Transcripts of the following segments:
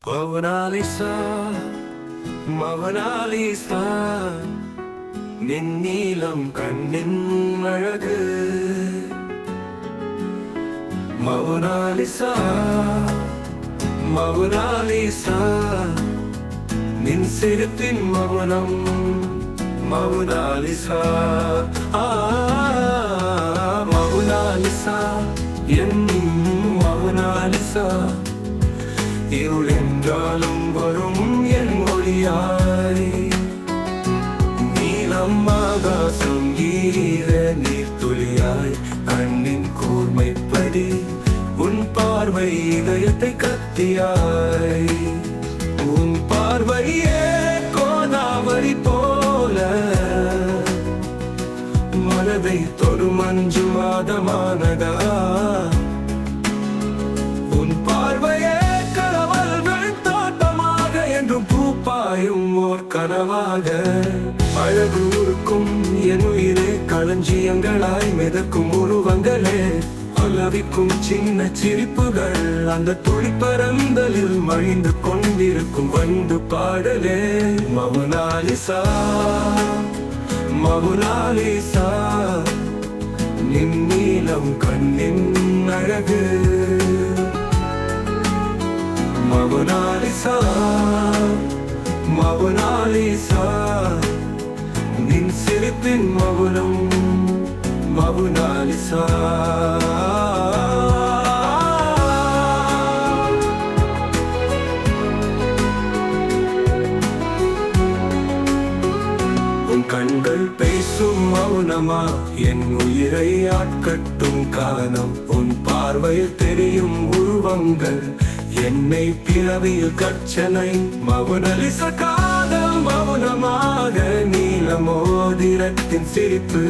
மௌனாலிசா மௌனாலிசா நின் நீலம் கண்ணின் அழகு. மௌனாலிசா மௌனாலிசா நின் சிரிப்பின் மௌனம். மௌனாலிசா மௌனாலிசா என் மௌனாலிசா இருள் என்றாலும் வரும் என் மொழியாய். நீலம் ஆகாசம் ஈர நீர்த்துளியாய் கண்ணின் கூர்மைப்படி உன் பார்வை இதயத்தை கத்தியாய். உன் பார்வையே கோதாவரி போல மனதை தொடு மஞ்சு மாதமானதா. உன் பார்வையே பூப்பாயும் ஓர் கனவாக அழகூருக்கும் என் உயிரே களஞ்சியங்களாய் மிதக்கும் உருவங்களே. அலவிக்கும் சின்ன சிரிப்புகள் அந்த துளிப்பரந்தலில் மழிந்து கொண்டிருக்கும் வந்து பாடலே. மௌனாலிசா மௌனாலிசா நின் நீலம் கண்ணின் அழகு. மௌனாலிசா மௌனாலிசா நின் சிரிப்பின் மௌனம். மௌனாலிசா உன் கண்கள் பேசும் மௌனமா என் உயிரை ஆட்கட்டும் காரணம். உன் பார்வையில் தெரியும் உருவங்கள் என்னை பிறவியில் கற்சனை. மௌனாலிசா காதல் மௌனமாக நீலமோதிரத்தின் சிரிப்பு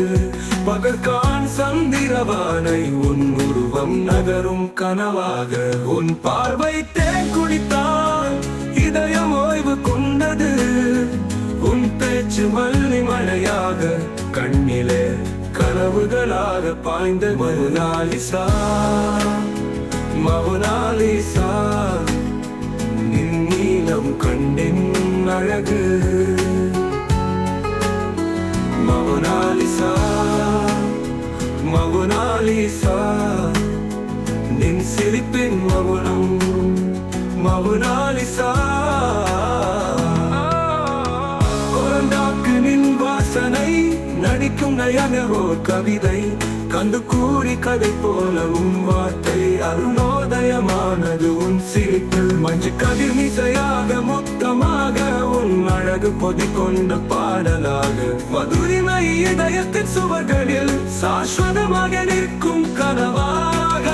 பகற்கான் சந்திரவானை உன் உருவம் நகரும் கனவாக. உன் பார்வை தேன் குடித்தான் இதயம் ஓய்வு கொண்டது. உன் பேச்சு மல்லி மழையாக கண்ணிலே கனவுகளாக பாய்ந்த. மௌனாலிசா மௌனாலிசா நின் நீலம் கண்ணின் அழகு. மௌனாலிசா மௌனாலிசா நின் சிரிப்பின் மௌனம். மௌனாலிசா குரண்டாக்கு நின் வாசனை நடிக்கும் நயன ஓர் கவிதை. கண்டு கூறி கதை போல உன் வார்த்தை அருணோதயமானது. உன் சிரிப்பு மஞ்சு கதிர் மிசையாக மொத்தமாக உன் அழகு பொதி கொண்ட பாடலாக. மதுரிமை இதயத்தின் சுவர்களில் சாஸ்வதமாக நிற்கும் கனவாக.